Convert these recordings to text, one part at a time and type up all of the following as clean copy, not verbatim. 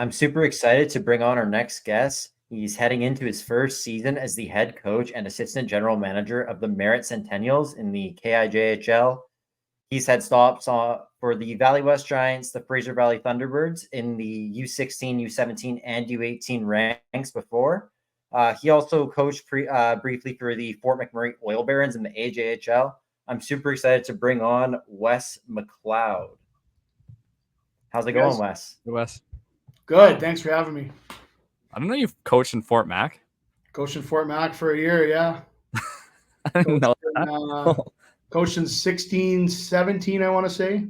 I'm super excited to bring on our next guest. He's heading into his first season as the head coach and assistant general manager of the Merritt Centennials in the KIJHL. He's had stops for the Valley West Giants, the Fraser Valley Thunderbirds in the U16, U17, and U18 ranks before. He also coached briefly for the Fort McMurray Oil Barons in the AJHL. I'm super excited to bring on Wes McLeod. How's it going, Wes? Hey, Wes. Good. Thanks for having me. I don't know you've coached in Fort Mac. Coached in Fort Mac for a year, yeah. I didn't know that. Coached in 16, 17, I want to say.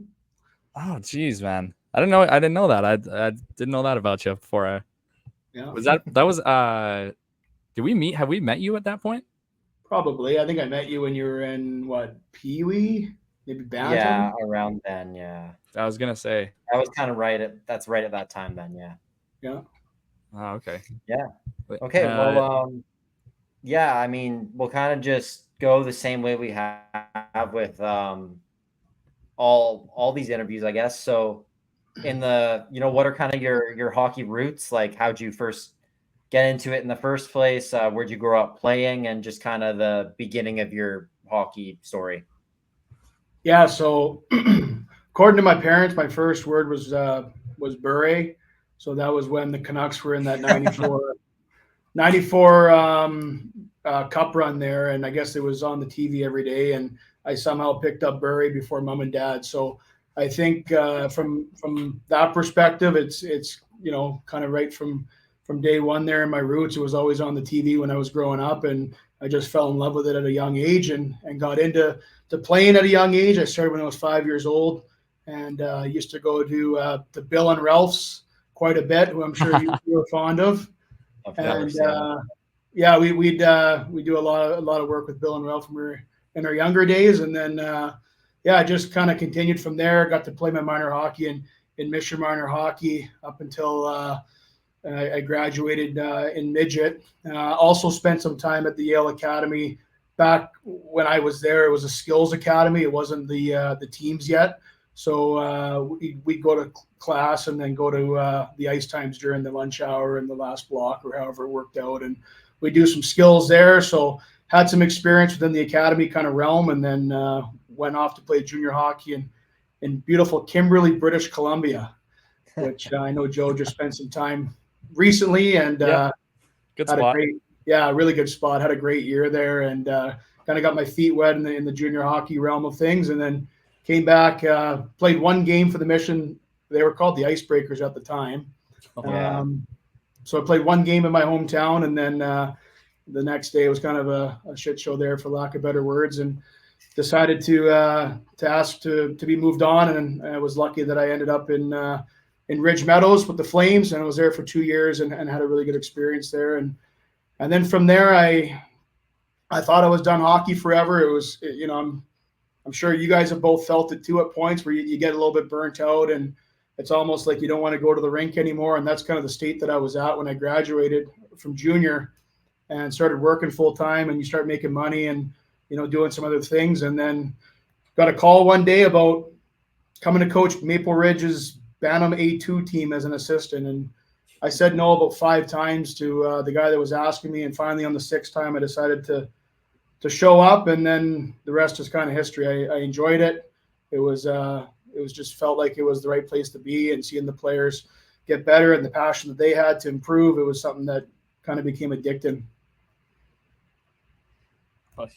Oh, geez, man. I didn't know that. I didn't know that about you before. Yeah. Did we meet? Have we met you at that point? Probably. I think I met you when you were in Pee Wee, maybe Bantam. Yeah, around then. Yeah. I was gonna say that was kind of that's right at that time. Then, yeah. Yeah. Oh, okay. Yeah. Okay. Yeah. I mean, we'll kind of just go the same way we have with all these interviews, I guess. So, what are kind of your hockey roots? Like, how'd you first get into it in the first place? Where'd you grow up playing, and just kind of the beginning of your hockey story? Yeah. So, according to my parents, my first word was beret. So that was when the Canucks were in that 94 cup run there. And I guess it was on the TV every day. And I somehow picked up beret before mom and dad. So I think from that perspective, it's kind of right from day one there in my roots. It was always on the TV when I was growing up. And I just fell in love with it at a young age and got into playing at a young age. I started when I was 5 years old. And I used to go to Bill and Ralph's quite a bit, who I'm sure you were fond of. And we do a lot of work with Bill and Ralph when we were in our younger days. And then I just kind of continued from there. Got to play my minor hockey in Mission minor hockey up until I graduated in midget. Also spent some time at the Yale Academy. Back when I was there, it was a skills academy. It wasn't the teams yet. So we'd go to class and then go to the ice times during the lunch hour and the last block or however it worked out. And we do some skills there. So had some experience within the academy kind of realm, and then went off to play junior hockey in beautiful Kimberley, British Columbia, which I know Joe just spent some time recently. And good spot. Really good spot. Had a great year there, and kind of got my feet wet in the junior hockey realm of things. And then came back, played one game for the Mission. They were called the Icebreakers at the time. So I played one game in my hometown, and then the next day it was kind of a shit show there, for lack of better words, and decided to ask to be moved on. And I was lucky that I ended up in Ridge Meadows with the Flames, and I was there for 2 years and had a really good experience there. And then from there, I thought I was done hockey forever. It was, I'm sure you guys have both felt it too at points where you get a little bit burnt out, and it's almost like you don't want to go to the rink anymore. And that's kind of the state that I was at when I graduated from junior and started working full time, and you start making money and, doing some other things. And then got a call one day about coming to coach Maple Ridge's Bantam A2 team as an assistant. And I said no about 5 times to the guy that was asking me. And finally on the 6th time, I decided to show up, and then the rest is kind of history. I enjoyed it. It was just felt like it was the right place to be, and seeing the players get better and the passion that they had to improve, it was something that kind of became addicting.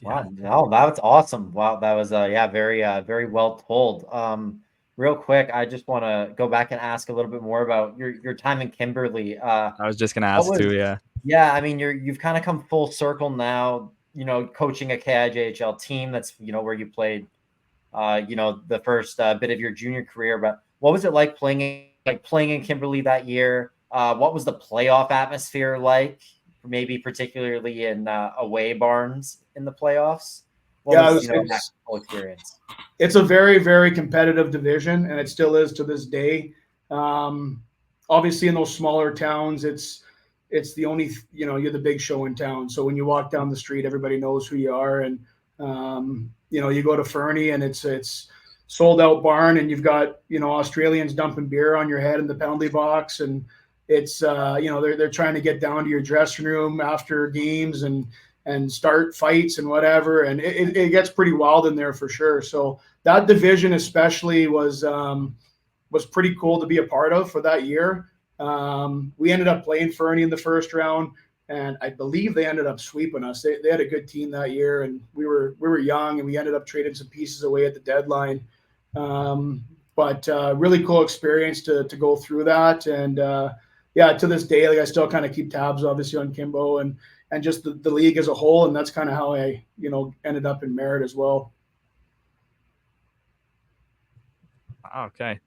Wow, no, that's awesome. Wow, that was very well told. Real quick, I just want to go back and ask a little bit more about your time in Kimberley. I was just gonna ask too. Yeah. Yeah, I mean, you've kind of come full circle now. Coaching a KIJHL team. That's where you played. The first bit of your junior career. But what was it like playing in Kimberley that year? What was the playoff atmosphere like? Maybe particularly in away barns in the playoffs. What was that whole experience? It's a very, very competitive division, and it still is to this day. Obviously, in those smaller towns, it's the only, you're the big show in town. So when you walk down the street, everybody knows who you are. And, you go to Fernie, and it's sold out barn, and you've got, Australians dumping beer on your head in the penalty box. And it's they're trying to get down to your dressing room after games and start fights and whatever, and it gets pretty wild in there for sure. So that division especially was pretty cool to be a part of for that year. We ended up playing Fernie in the first round, and I believe they ended up sweeping us. They had a good team that year, and we were young, and we ended up trading some pieces away at the deadline. But really cool experience to go through that. And to this day, like I still kind of keep tabs, obviously, on Kimbo and just the league as a whole. And that's kind of how I, ended up in Merritt as well. Okay.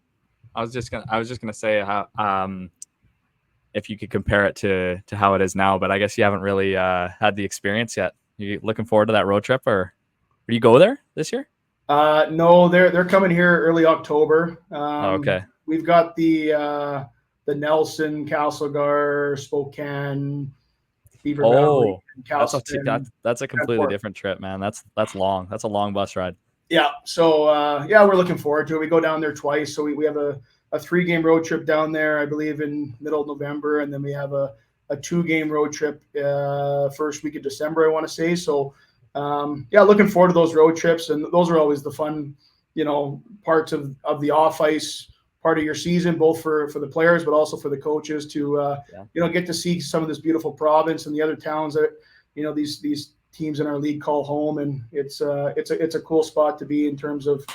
I was just gonna say how if you could compare it to how it is now, but I guess you haven't really had the experience yet. You looking forward to that road trip, or do you go there this year? No, they're coming here early October. Okay. We've got the Nelson, Castlegar, Spokane, Beaver Valley, and that's a completely different trip, man. That's long. That's a long bus ride. Yeah. So we're looking forward to it. We go down there twice. So we have a 3-game road trip down there, I believe, in middle of November, and then we have a 2-game road trip first week of December, I want to say. So looking forward to those road trips, and those are always the fun, parts of the off ice part of your season, both for the players, but also for the coaches to get to see some of this beautiful province and the other towns that these teams in our league call home. And it's a cool spot to be in terms of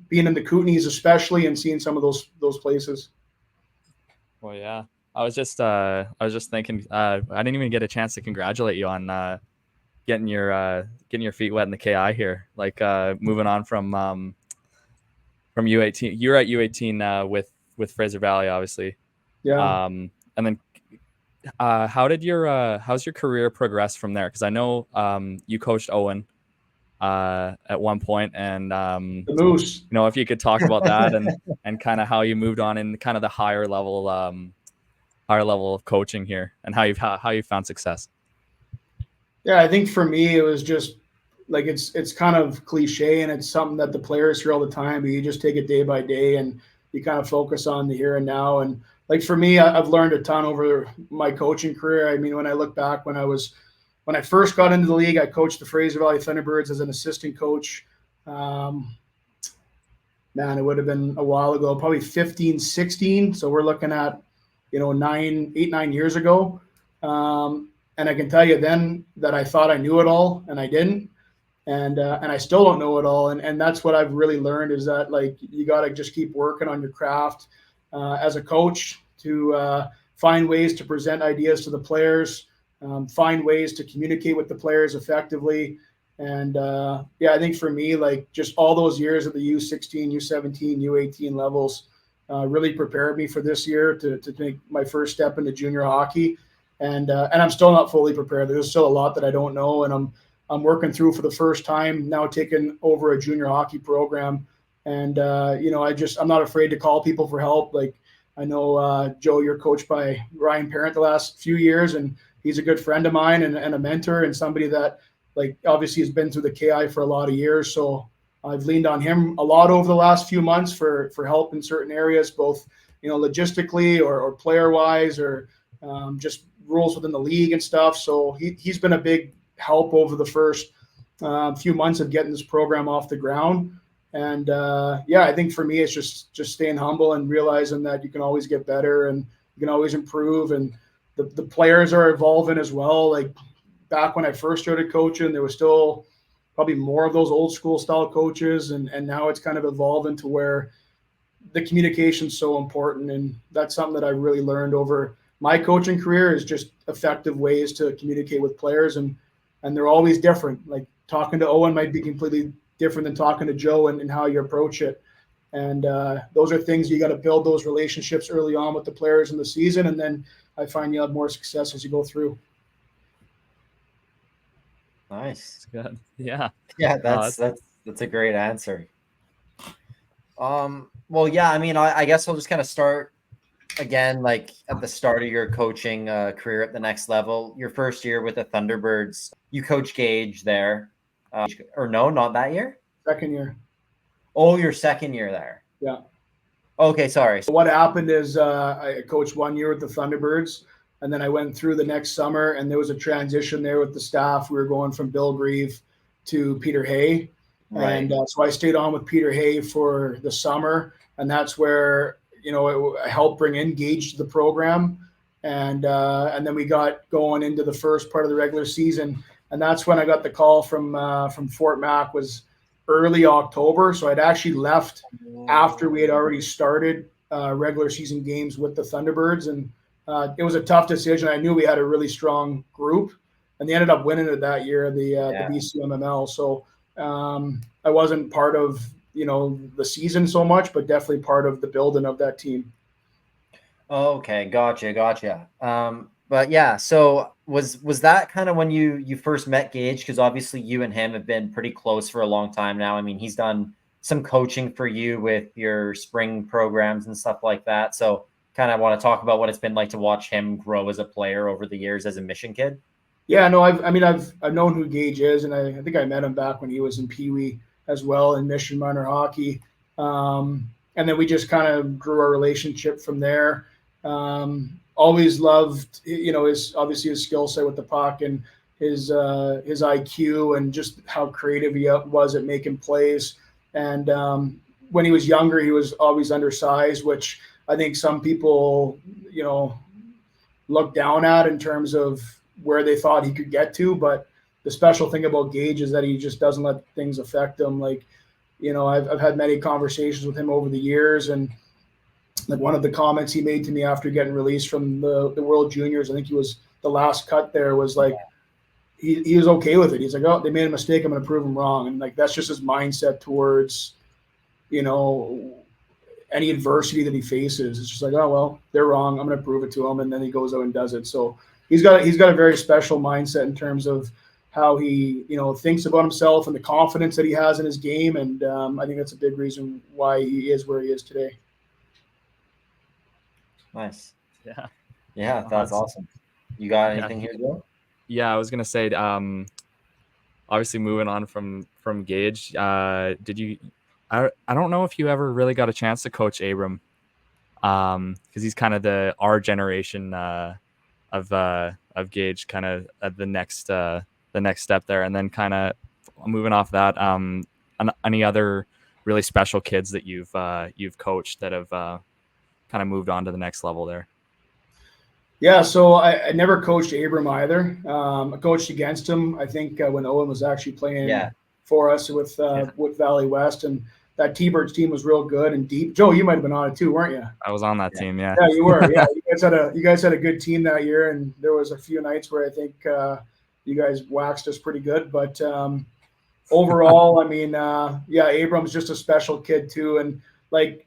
being in the Kootenays, especially, and seeing some of those places. Well, yeah, I was just thinking, I didn't even get a chance to congratulate you on getting your feet wet in the KI here, like moving on from U18. You're at U18 with Fraser Valley, obviously. Yeah. And then how's your career progress from there? Because I know you coached Owen at one point, and the Moose. If you could talk about that and kind of how you moved on in kind of the higher level of coaching here, and how you found success. Yeah, I think for me it was just like it's kind of cliche, and it's something that the players hear all the time, but you just take it day by day and you kind of focus on the here and now. And like for me, I've learned a ton over my coaching career. I mean, when I look back, when I first got into the league, I coached the Fraser Valley Thunderbirds as an assistant coach. Man, it would have been a while ago, probably 15, 16. So we're looking at, 9 years ago. And I can tell you then that I thought I knew it all, and I didn't. And I still don't know it all. And that's what I've really learned, is that, like, you got to just keep working on your craft as a coach to find ways to present ideas to the players, find ways to communicate with the players effectively. And I think for me, like, just all those years at the U16, U17, U18 levels really prepared me for this year to make my first step into junior hockey. And I'm still not fully prepared. There's still a lot that I don't know, and I'm working through for the first time now, taking over a junior hockey program. And I'm not afraid to call people for help. Like, I know Joe, you're coached by Ryan Parent the last few years, and he's a good friend of mine and a mentor, and somebody that, like, obviously has been through the KI for a lot of years. So I've leaned on him a lot over the last few months for help in certain areas, both logistically or player wise, or just rules within the league and stuff. So he's been a big help over the first few months of getting this program off the ground. And I think for me, it's just staying humble and realizing that you can always get better and you can always improve. And the players are evolving as well. Like, back when I first started coaching, there was still probably more of those old school style coaches. And now it's kind of evolving to where the communication is so important. And that's something that I really learned over my coaching career, is just effective ways to communicate with players. And they're always different. Like, talking to Owen might be completely different than talking to Joe, and how you approach it. And those are things you got to build those relationships early on with the players in the season. And then I find you have more success as you go through. Nice. That's good. Yeah. Yeah, that's a great answer. Well, yeah, I mean, I guess I'll just kind of start again, like, at the start of your coaching career at the next level. Your first year with the Thunderbirds, you coached KIJHL there. Or no, not that year? Second year. Oh, your second year there. Yeah. Okay, sorry. What happened is I coached 1 year with the Thunderbirds, and then I went through the next summer, and there was a transition there with the staff. We were going from Bill Grieve to Peter Hay. Right. And so I stayed on with Peter Hay for the summer, and that's where, I helped bring in Gage to the program. And then we got going into the first part of the regular season. And that's when I got the call from Fort Mac, was early October. So I'd actually left after we had already started regular season games with the Thunderbirds. And it was a tough decision. I knew we had a really strong group, and they ended up winning it that year, the BCMML. So I wasn't part of, the season so much, but definitely part of the building of that team. Okay, gotcha. But yeah, so was that kind of when you first met Gage? Because obviously you and him have been pretty close for a long time now. I mean, he's done some coaching for you with your spring programs and stuff like that. So kind of want to talk about what it's been like to watch him grow as a player over the years as a Mission kid. Yeah, no, I've known who Gage is, and I think I met him back when he was in Pee Wee as well, in Mission minor hockey. And then we just kind of grew our relationship from there. Always loved, his skill set with the puck, and his IQ, and just how creative he was at making plays. And when he was younger, he was always undersized, which I think some people, look down at in terms of where they thought he could get to. But the special thing about Gage is that he just doesn't let things affect him. Like, I've had many conversations with him over the years, and like one of the comments he made to me after getting released from the World Juniors, I think he was the last cut there, was like, he was okay with it. He's like, oh, they made a mistake, I'm going to prove them wrong. And like, that's just his mindset towards, any adversity that he faces. It's just like, oh, well, they're wrong, I'm going to prove it to them. And then he goes out and does it. So he's got a very special mindset in terms of how he, thinks about himself and the confidence that he has in his game. And I think that's a big reason why he is where he is today. Nice. Yeah, that's awesome. You got anything here, Joe? Yeah, I was gonna say, obviously moving on from Gage, did you? I don't know if you ever really got a chance to coach Abram, because he's kind of our generation of Gage, kind of at the next step there, and then kind of moving off that, any other really special kids that you've coached that have kind of moved on to the next level there? Yeah, so I never coached Abram either. I coached against him, I think, when Owen was actually playing for us with Valley West, and that T-Birds team was real good and deep. Joe, you might have been on it too, weren't you? I was on that team, yeah. Yeah, you were. Yeah, you guys had a good team that year, and there was a few nights where I think you guys waxed us pretty good. But overall, I mean, Abram's just a special kid too, and like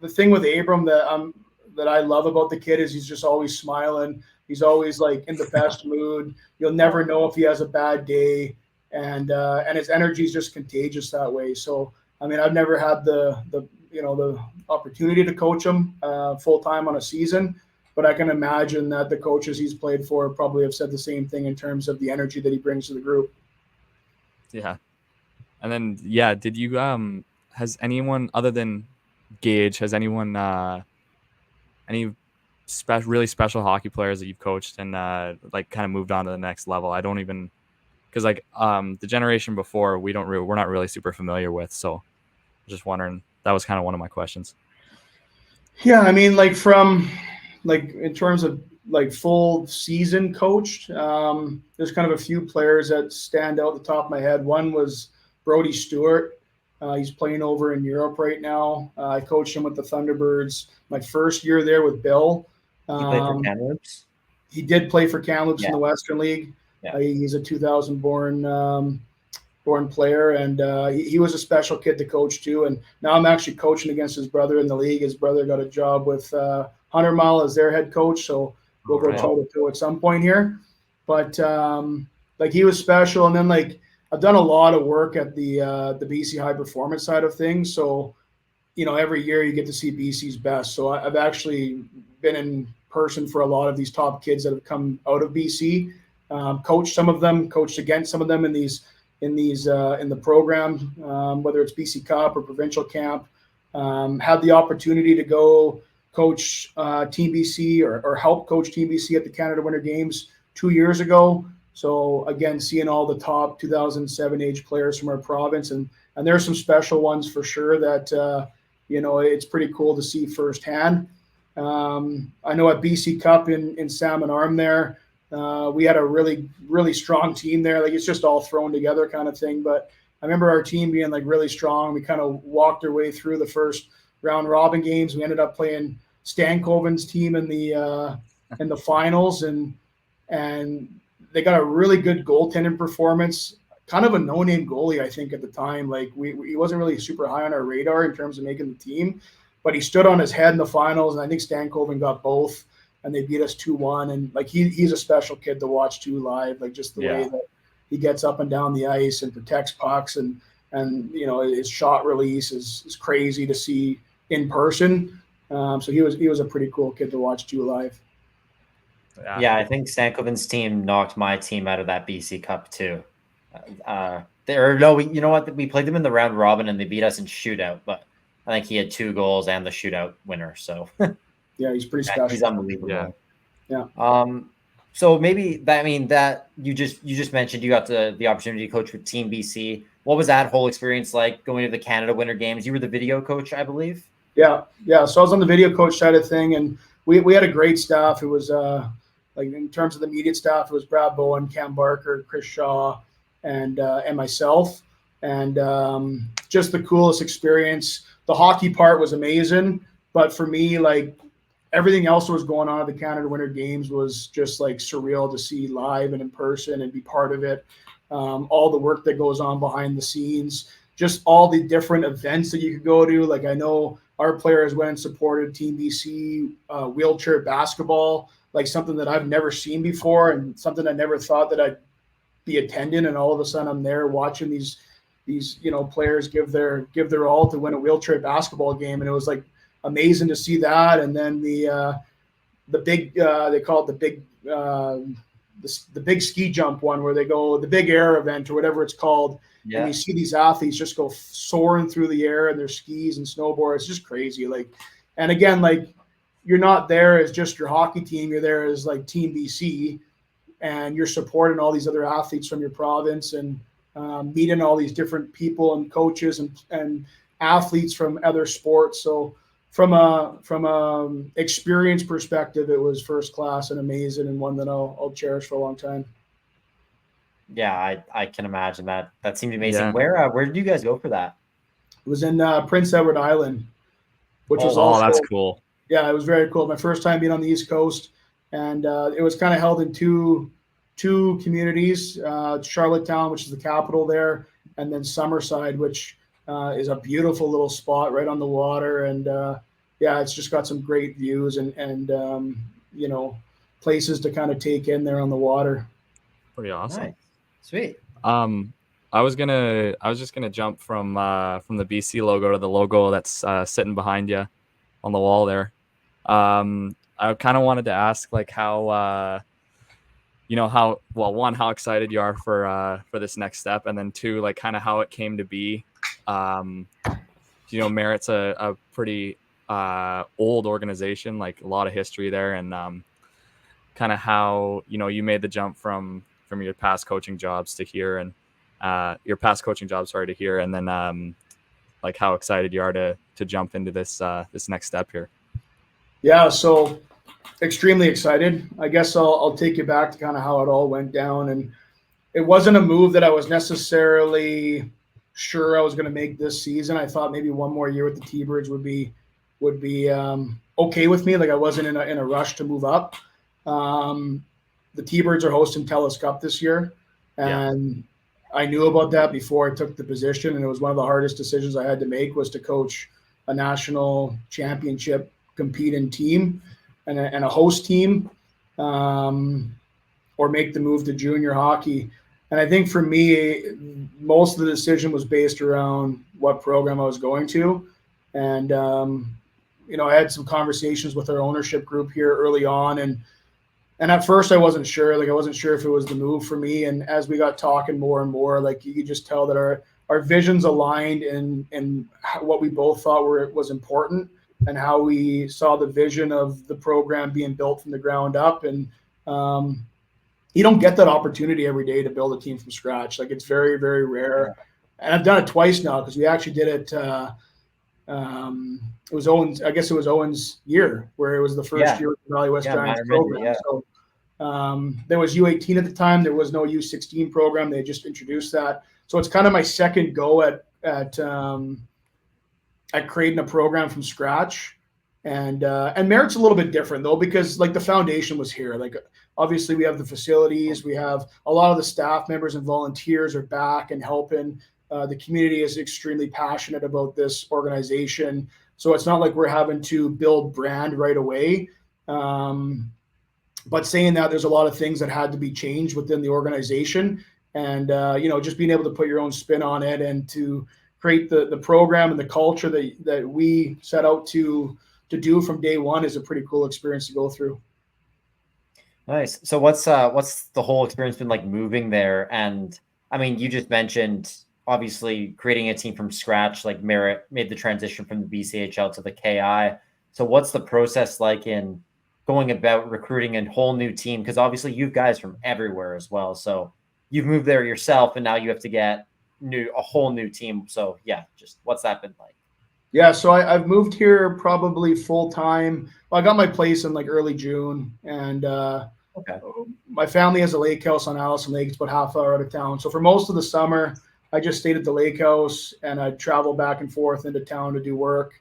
the thing with Abram that I love about the kid is he's just always smiling. He's always like in the best mood. You'll never know if he has a bad day, and his energy is just contagious that way. So, I mean, I've never had the opportunity to coach him full time on a season, but I can imagine that the coaches he's played for probably have said the same thing in terms of the energy that he brings to the group. Yeah. And then, did you, has anyone other than Gage, any really special hockey players that you've coached and like kind of moved on to the next level? I don't even, because like the generation before, we're not really super familiar with. So just wondering, that was kind of one of my questions. Yeah, I mean, like in terms of like full season coached, there's kind of a few players that stand out at the top of my head. One was Brody Stewart. He's playing over in Europe right now. I coached him with the Thunderbirds my first year there with Bill. He played for Kamloops? He did play for Kamloops in the Western League. Yeah. He's a 2000 born player, and he was a special kid to coach too. And now I'm actually coaching against his brother in the league. His brother got a job with 100 Mile as their head coach, so we'll go toe-to-toe at some point here. But like he was special, and then like I've done a lot of work at the BC high performance side of things. So, every year you get to see BC's best. So I've actually been in person for a lot of these top kids that have come out of BC, coached some of them, coached against some of them in the program, whether it's BC Cup or provincial camp. Had the opportunity to go coach Team BC or help coach Team BC at the Canada Winter Games 2 years ago. So again, seeing all the top 2007 age players from our province, and there's some special ones for sure that it's pretty cool to see firsthand. I know at BC Cup in Salmon Arm there, we had a really, really strong team there. Like, it's just all thrown together kind of thing. But I remember our team being like really strong. We kind of walked our way through the first round robin games. We ended up playing Stankoven's team in the finals, and they got a really good goaltending performance. Kind of a no-name goalie, I think, at the time. Like, he wasn't really super high on our radar in terms of making the team, but he stood on his head in the finals, and I think Stankoven got both, and they beat us 2-1. And like, he's a special kid to watch too live. Like, just the way that he gets up and down the ice and protects pucks, and his shot release is crazy to see in person. So he was a pretty cool kid to watch too live. Yeah, I think Stankoven's team knocked my team out of that BC Cup too. You know what? We played them in the round robin and they beat us in shootout, but I think he had 2 goals and the shootout winner. So yeah, he's pretty special. He's unbelievable. Yeah. So maybe that you just mentioned you got the opportunity to coach with Team BC. What was that whole experience like, going to the Canada Winter Games? You were the video coach, I believe. Yeah. So I was on the video coach side of thing, and we had a great staff. It was like, in terms of the immediate staff, it was Brad Bowen, Cam Barker, Chris Shaw, and myself. And just the coolest experience. The hockey part was amazing, but for me, like, everything else that was going on at the Canada Winter Games was just like surreal to see live and in person and be part of it. All the work that goes on behind the scenes, just all the different events that you could go to. Like, I know our players went and supported Team BC wheelchair basketball, like something that I've never seen before and something I never thought that I'd be attending. And all of a sudden I'm there watching these players give their all to win a wheelchair basketball game. And it was like amazing to see that. And then the big, they call it the big ski jump one, where they go, the big air event or whatever it's called. Yeah. And you see these athletes just go soaring through the air in their skis and snowboards. It's just crazy. Like, and again, like, you're not there as just your hockey team. You're there as like Team BC, and you're supporting all these other athletes from your province, and meeting all these different people and coaches and athletes from other sports. So from a experience perspective, it was first class and amazing, and one that I'll cherish for a long time. Yeah, I can imagine that. That seemed amazing. Yeah. Where did you guys go for that? It was in Prince Edward Island, which was that's cool. Yeah, it was very cool. My first time being on the East Coast, and it was kind of held in two communities, Charlottetown, which is the capital there, and then Summerside, which is a beautiful little spot right on the water. And it's just got some great views and places to kind of take in there on the water. Pretty awesome. Nice. Sweet. I was just gonna jump from the BC logo to the logo that's sitting behind you on the wall there. I kind of wanted to ask, like, how how excited you are for this next step, and then 2, like, kind of how it came to be. Merritt's a pretty old organization, like a lot of history there, and kind of how you made the jump from your past coaching jobs to here, and to here, and then like how excited you are to jump into this next step here. Yeah, so extremely excited. I guess I'll take you back to kind of how it all went down. And it wasn't a move that I was necessarily sure I was going to make this season. I thought maybe one more year with the T-Birds would be okay with me. Like, I wasn't in a rush to move up. The T-Birds are hosting TELUS Cup this year, and I knew about that before I took the position. And it was one of the hardest decisions I had to make, was to coach a national championship competing team and a host team, or make the move to junior hockey. And I think for me, most of the decision was based around what program I was going to. And, I had some conversations with our ownership group here early on. And at first I wasn't sure. Like, I wasn't sure if it was the move for me. And as we got talking more and more, like, you could just tell that our our visions aligned in what we both thought was important, and how we saw the vision of the program being built from the ground up. And you don't get that opportunity every day to build a team from scratch. Like, it's very, very rare. And I've done it twice now, because we actually did it. It was Owen's. I guess it was Owen's year, where it was the first year of the Valley West Giants program. So there was U18 at the time. There was no U16 program. They just introduced that. So it's kind of my second go at creating a program from scratch. And Merritt's a little bit different, though, because like the foundation was here. Like, obviously we have the facilities, we have a lot of the staff members and volunteers are back and helping. The community is extremely passionate about this organization. So it's not like we're having to build brand right away. But saying that, there's a lot of things that had to be changed within the organization. And, just being able to put your own spin on it and to create the program and the culture that we set out to do from day one is a pretty cool experience to go through. Nice. So what's the whole experience been like moving there? And I mean, you just mentioned obviously creating a team from scratch, like Merritt made the transition from the BCEHL to the KI. So what's the process like in going about recruiting a whole new team? Because obviously you've guys from everywhere as well. So you've moved there yourself, and now you have to get a whole new team. So yeah, just what's that been like? Yeah, so I've moved here probably full time. Well, I got my place in like early June, and my family has a lake house on Allison Lake. It's about half hour out of town. So for most of the summer, I just stayed at the lake house, and I'd travel back and forth into town to do work.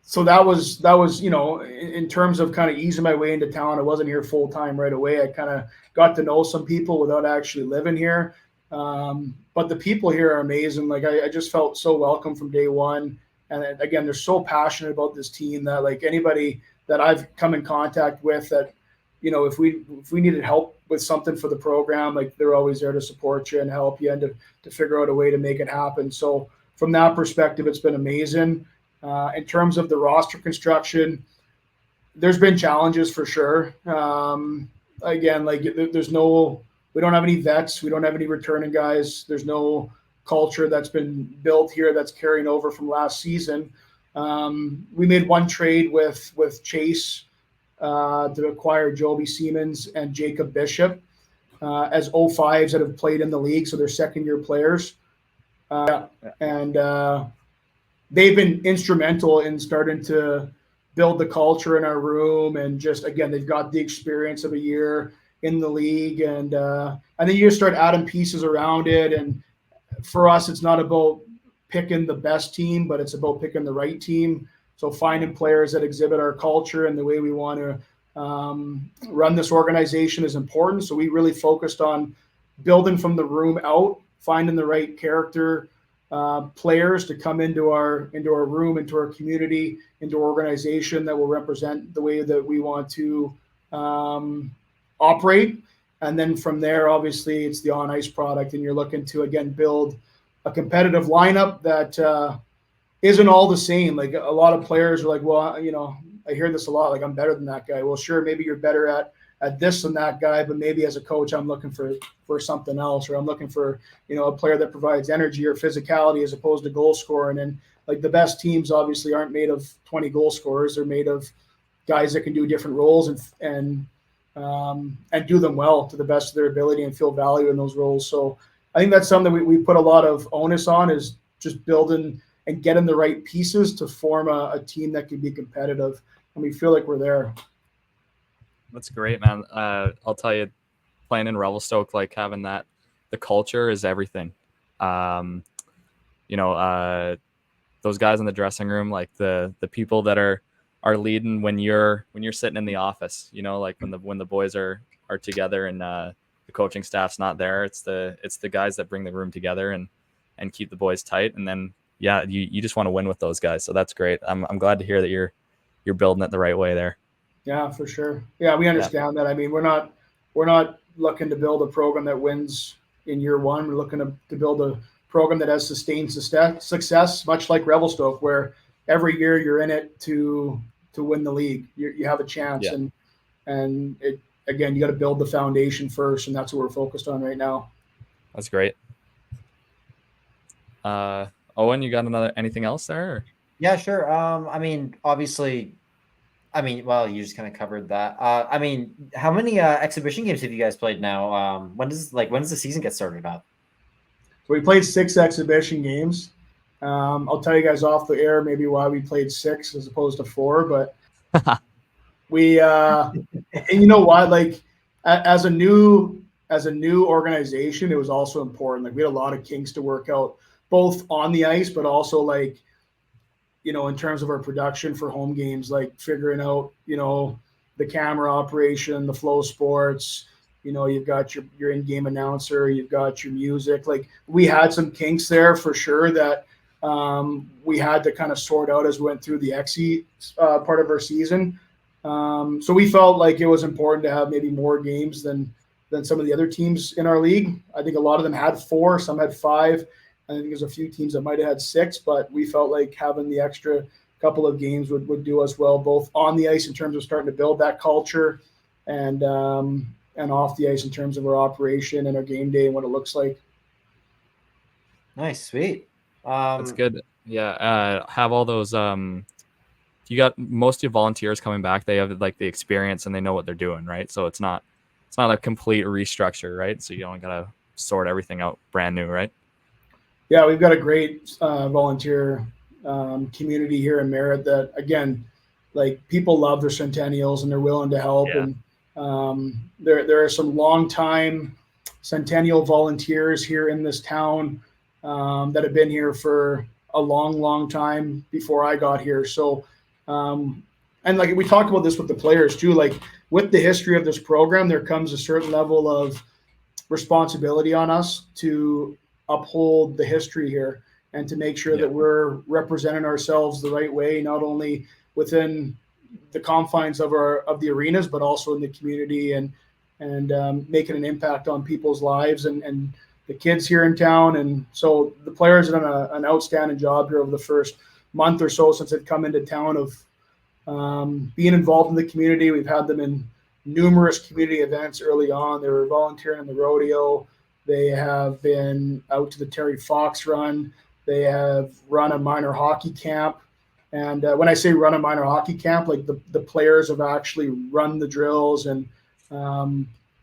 So that was in terms of kind of easing my way into town. I wasn't here full time right away. I kind of got to know some people without actually living here. But the people here are amazing. Like, I just felt so welcome from day one. And again, they're so passionate about this team that, like, anybody that I've come in contact with that, if we needed help with something for the program, like, they're always there to support you and help you and to figure out a way to make it happen. So from that perspective, it's been amazing. In terms of the roster construction, there's been challenges for sure. Again, like, we don't have any vets. We don't have any returning guys. There's no culture that's been built here that's carrying over from last season. We made one trade with Chase to acquire Joby Siemens and Jacob Bishop as 05s that have played in the league, so they're second-year players. And they've been instrumental in starting to build the culture in our room, and just, again, they've got the experience of a year in the league, and then you just start adding pieces around it. And for us, it's not about picking the best team, but it's about picking the right team. So finding players that exhibit our culture and the way we want to run this organization is important. So we really focused on building from the room out, finding the right character players to come into our room, into our community, into our organization that will represent the way that we want to operate. And then from there, obviously, it's the on-ice product, and you're looking to, again, build a competitive lineup that isn't all the same. Like, a lot of players are like, well, I hear this a lot, like, I'm better than that guy. Well, sure, maybe you're better at this than that guy, but maybe as a coach, I'm looking for something else, or I'm looking for, a player that provides energy or physicality as opposed to goal scoring. And like, the best teams obviously aren't made of 20 goal scorers. They're made of guys that can do different roles and do them well to the best of their ability and feel value in those roles. So I think that's something that we put a lot of onus on, is just building and getting the right pieces to form a team that can be competitive. And we feel like we're there. That's great, man. I'll tell you, playing in Revelstoke, like, having that, the culture is everything. Those guys in the dressing room, like the people that are leading when you're sitting in the office, like when the boys are together and the coaching staff's not there, it's the guys that bring the room together and keep the boys tight. And then, yeah, you just want to win with those guys. So that's great. I'm glad to hear that you're building it the right way there. Yeah, for sure. Yeah, we understand that. I mean, we're not looking to build a program that wins in year one. We're looking to build a program that has sustained success, much like Revelstoke, where every year you're in it to win the league. You have a chance, and again, you got to build the foundation first, and that's what we're focused on right now. That's great. Owen, you got anything else there? Or? Yeah, sure. I mean, obviously, well, you just kind of covered that. I mean, how many exhibition games have you guys played now? When does the season get started up? So we played 6 exhibition games. I'll tell you guys off the air maybe why we played 6 as opposed to 4, but we and you know what, like as a new organization, it was also important. Like we had a lot of kinks to work out, both on the ice, but also like, you know, in terms of our production for home games, like figuring out, you know, the camera operation, the flow sports, you know, you've got your in-game announcer, you've got your music. Like we had some kinks there for sure that we had to kind of sort out as we went through the XE part of our season. So we felt like it was important to have maybe more games than some of the other teams in our league. I think a lot of them had 4, some had 5. I think there's a few teams that might have had 6, but we felt like having the extra couple of games would do us well, both on the ice in terms of starting to build that culture and off the ice in terms of our operation and our game day and what it looks like. Nice, sweet. That's good. Yeah, have all those. You got most of your volunteers coming back. They have like the experience and they know what they're doing, right? So it's not a complete restructure, right? So you don't gotta sort everything out brand new, right? Yeah, we've got a great volunteer community here in Merritt that, again, like people love their Centennials and they're willing to help. Yeah. And there are some longtime Centennial volunteers here in this town that have been here for a long time before I got here. So, and like we talked about this with the players too, like with the history of this program, there comes a certain level of responsibility on us to uphold the history here and to make sure that we're representing ourselves the right way, not only within the confines of the arenas, but also in the community and making an impact on people's lives and the kids here in town. And so the players have done an outstanding job here over the first month or so since they've come into town of being involved in the community. We've had them in numerous community events early on. They were volunteering in the rodeo. They have been out to the Terry Fox run. They have run a minor hockey camp. And when I say run a minor hockey camp, like the players have actually run the drills and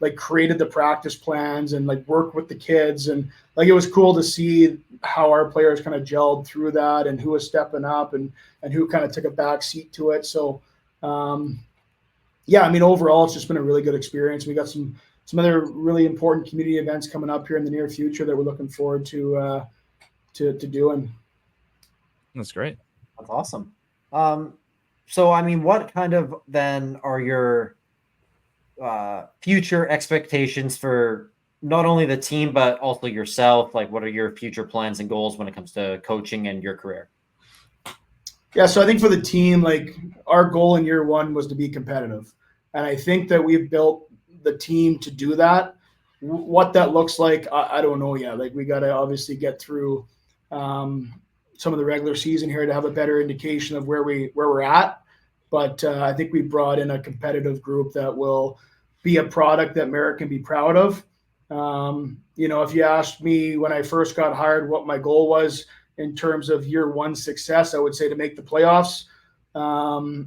like created the practice plans and like worked with the kids. And like it was cool to see how our players kind of gelled through that and who was stepping up and who kind of took a back seat to it. So yeah, I mean, overall, it's just been a really good experience. We got some other really important community events coming up here in the near future that we're looking forward to doing. That's great. That's awesome. So, I mean, what kind of then are your future expectations for not only the team, but also yourself? Like, what are your future plans and goals when it comes to coaching and your career? Yeah, so I think for the team, like our goal in year 1 was to be competitive. And I think that we've built the team to do that. What that looks like, I don't know yet. Like we got to obviously get through some of the regular season here to have a better indication of where we're at. But I think we brought in a competitive group that will be a product that Merritt can be proud of. You know, if you asked me when I first got hired what my goal was in terms of year 1 success, I would say to make the playoffs.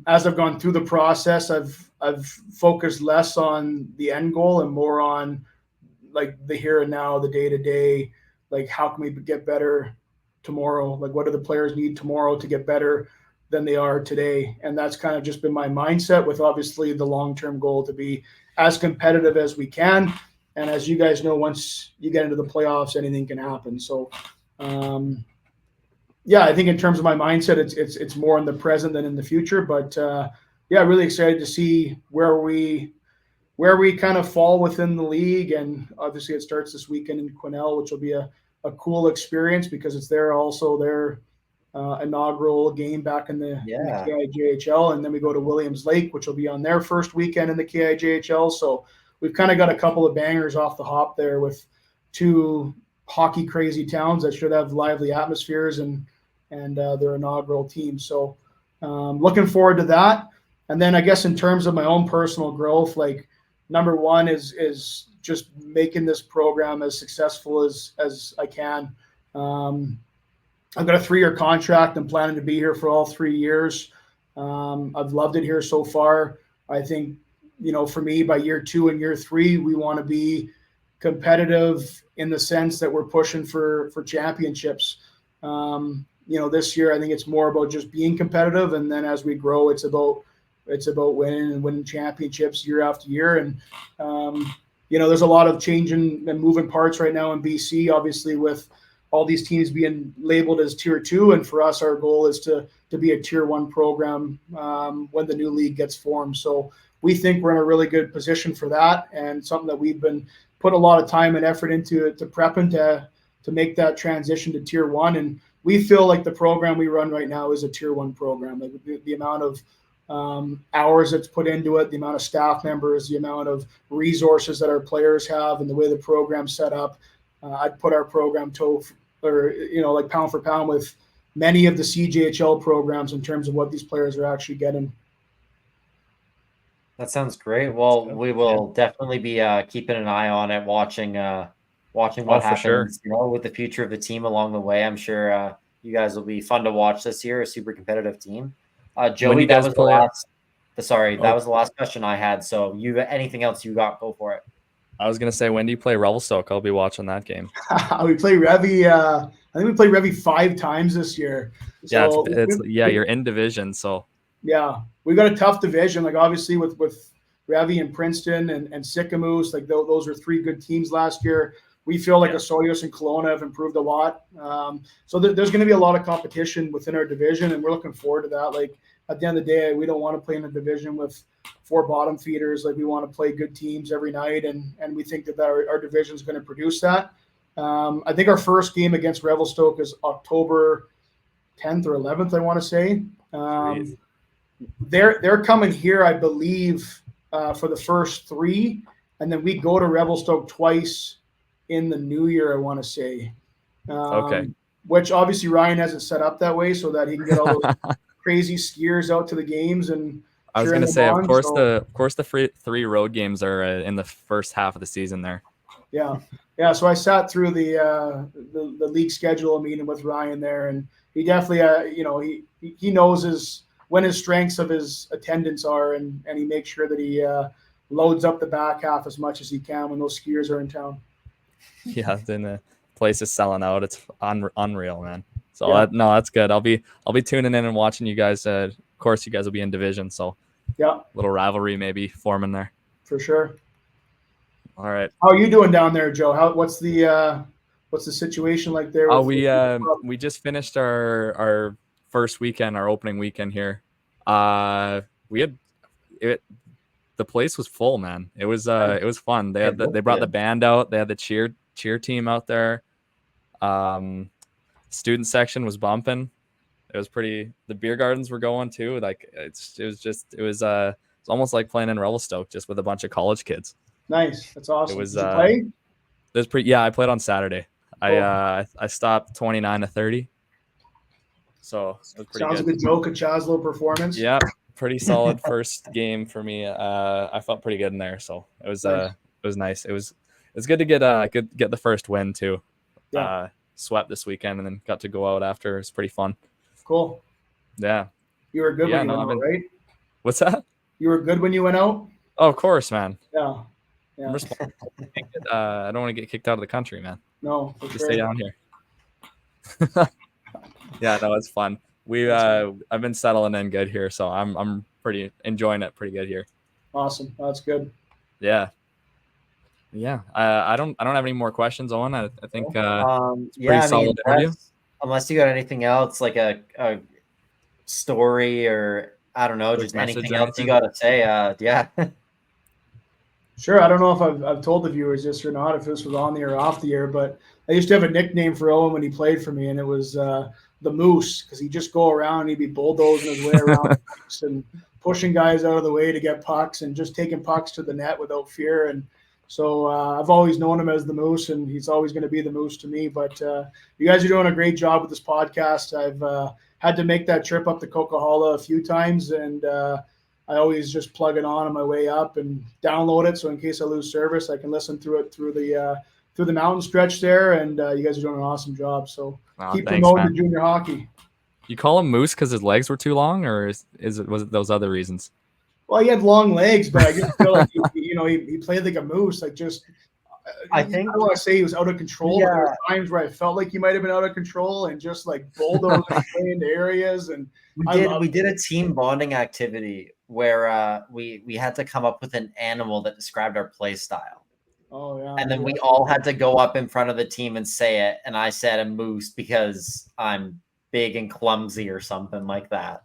As I've gone through the process, I've focused less on the end goal and more on like the here and now, the day to day, like how can we get better tomorrow? Like what do the players need tomorrow to get better than they are today? And that's kind of just been my mindset, with obviously the long-term goal to be as competitive as we can. And as you guys know, once you get into the playoffs, anything can happen. So, yeah, I think in terms of my mindset, it's more in the present than in the future. But yeah, really excited to see where we kind of fall within the league. And obviously, it starts this weekend in Quesnel, which will be a cool experience because it's their inaugural game back in the KIJHL, and then we go to Williams Lake, which will be on their first weekend in the KIJHL. So we've kind of got a couple of bangers off the hop there with 2 hockey crazy towns that should have lively atmospheres and their inaugural team. So looking forward to that. And then I guess in terms of my own personal growth, like number 1 is just making this program as successful as I can. I've got a 3-year contract. I'm planning to be here for all 3 years. I've loved it here so far. I think, for me, by year 2 and year 3, we want to be competitive in the sense that we're pushing for championships. This year I think it's more about just being competitive, and then as we grow, it's about winning and winning championships year after year. And there's a lot of changing and moving parts right now in BC, obviously, with all these teams being labeled as tier 2. And for us, our goal is to be a tier 1 program when the new league gets formed. So we think we're in a really good position for that, and something that we've been put a lot of time and effort into to prepping to make that transition to tier 1. And we feel like the program we run right now is a tier 1 program. Like the amount of hours that's put into it, the amount of staff members, the amount of resources that our players have, and the way the program's set up, I'd put our program pound for pound with many of the CJHL programs in terms of what these players are actually getting. That sounds great. Well, we will definitely be keeping an eye on it, watching what happens, with the future of the team along the way. I'm sure you guys will be fun to watch this year, a super competitive team. Joey, that was the last question I had. So anything else you got, go for it. I was going to say, when do you play Revelstoke? I'll be watching that game. We play Revy. I think we played Revy 5 times this year. So you're in division. So yeah, we've got a tough division. Like obviously with Revy and Princeton and Sycamoose, like those are 3 good teams last year. We feel like Osoyoos and Kelowna have improved a lot. So there's going to be a lot of competition within our division, and we're looking forward to that. Like at the end of the day, we don't want to play in a division with 4 bottom feeders. Like we want to play good teams every night, and we think that our division is going to produce that. I think our first game against Revelstoke is October 10th or 11th, I want to say. They're coming here, I believe, for the first 3, and then we go to Revelstoke twice in the new year, I want to say. Okay. Which obviously Ryan hasn't set up that way so that he can get all those crazy skiers out to the games. And I was going to say, of course the 3 road games are in the first half of the season there. Yeah. So I sat through the league schedule meeting with Ryan there, and he definitely, he knows when his strengths of his attendance are, and he makes sure that he loads up the back half as much as he can when those skiers are in town. Yeah, then the place is selling out. It's unreal, man. So that's good. I'll be tuning in and watching you guys. Of course, you guys will be in division, so little rivalry maybe forming there. For sure. All right. How are you doing down there, Joe? What's the situation like there? We just finished our first weekend, our opening weekend here. The place was full, man. It was fun. They brought the band out. They had the cheer team out there. Student section was bumping. It was pretty. The beer gardens were going too. Like it was almost like playing in Revelstoke, just with a bunch of college kids. Nice. That's awesome. It was. Did you play? It was pretty. Yeah, I played on Saturday. Cool. I stopped 29-30. So it was pretty Sounds good. like a Joe Kuchaslo performance. Yeah, pretty solid first game for me. I felt pretty good in there, so it was nice. It was good to get the first win too. Yeah. Swept this weekend and then got to go out after. It was pretty fun. Cool. Yeah. You were good when you went out, right? What's that? You were good when you went out? Oh, of course, man. Yeah. I'm responsible. I don't want to get kicked out of the country, man. No, just stay down here. Yeah, no, it's fun. I've been settling in good here, so I'm pretty enjoying it pretty good here. Awesome. That's good. Yeah. I don't have any more questions, Owen. I think it's pretty solid interview. Unless you got anything else, like a story or I don't know, just anything else you got to say. Yeah. Sure. I don't know if I've told the viewers this or not, if this was on the air or off the air, but I used to have a nickname for Owen when he played for me, and it was the Moose, because he'd just go around and he'd be bulldozing his way around and pushing guys out of the way to get pucks and just taking pucks to the net without fear. And so I've always known him as the Moose, and he's always going to be the Moose to me. But you guys are doing a great job with this podcast. I've had to make that trip up to KIJHL a few times, and I always just plug it on my way up and download it. So in case I lose service, I can listen through it through the through the mountain stretch there, and you guys are doing an awesome job. So keep Thanks, promoting man. the junior hockey. You call him Moose because his legs were too long, or was it those other reasons? Well, he had long legs, but I just feel like he played like a moose. Like just, I think I don't want to say he was out of control, but there were times where I felt like he might have been out of control and just like bulldozed his way into areas. And we did a team bonding activity where we had to come up with an animal that described our play style. Oh yeah. And then we all had to go up in front of the team and say it. And I said a moose because I'm big and clumsy or something like that.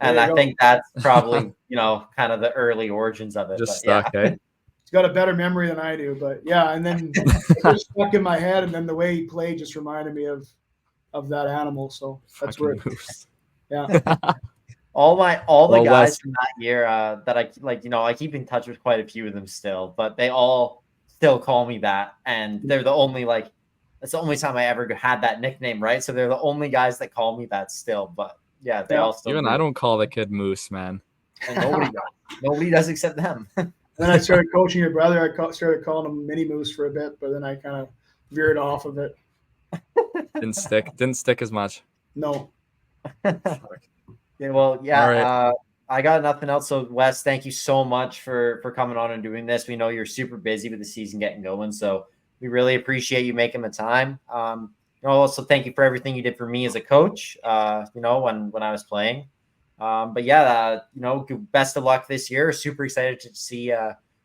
And I think that's probably, kind of the early origins of it. Just but stuck, eh? He's got a better memory than I do, but yeah. And then it just stuck in my head, and then the way he played just reminded me of that animal. So that's where Moose. Yeah. all the guys Wes, from that year that I keep in touch with quite a few of them still, but they all still call me that. And they're the only that's the only time I ever had that nickname, right? So they're the only guys that call me that still. But yeah, they all still even do. I don't call the kid Moose, man. And nobody does. Nobody does except them. Then I started coaching your brother. I started calling him Mini Moose for a bit, but then I kind of veered off of it. Didn't stick as much. No. Yeah, well, yeah. All right. I got nothing else. So, Wes, thank you so much for coming on and doing this. We know you're super busy with the season getting going, so we really appreciate you making the time. Also, thank you for everything you did for me as a coach. When I was playing. But yeah, best of luck this year. Super excited to see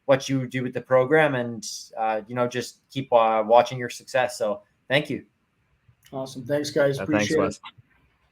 what you do with the program, and just keep watching your success. So, thank you. Awesome. Thanks, guys. Appreciate Thanks, it. Wes.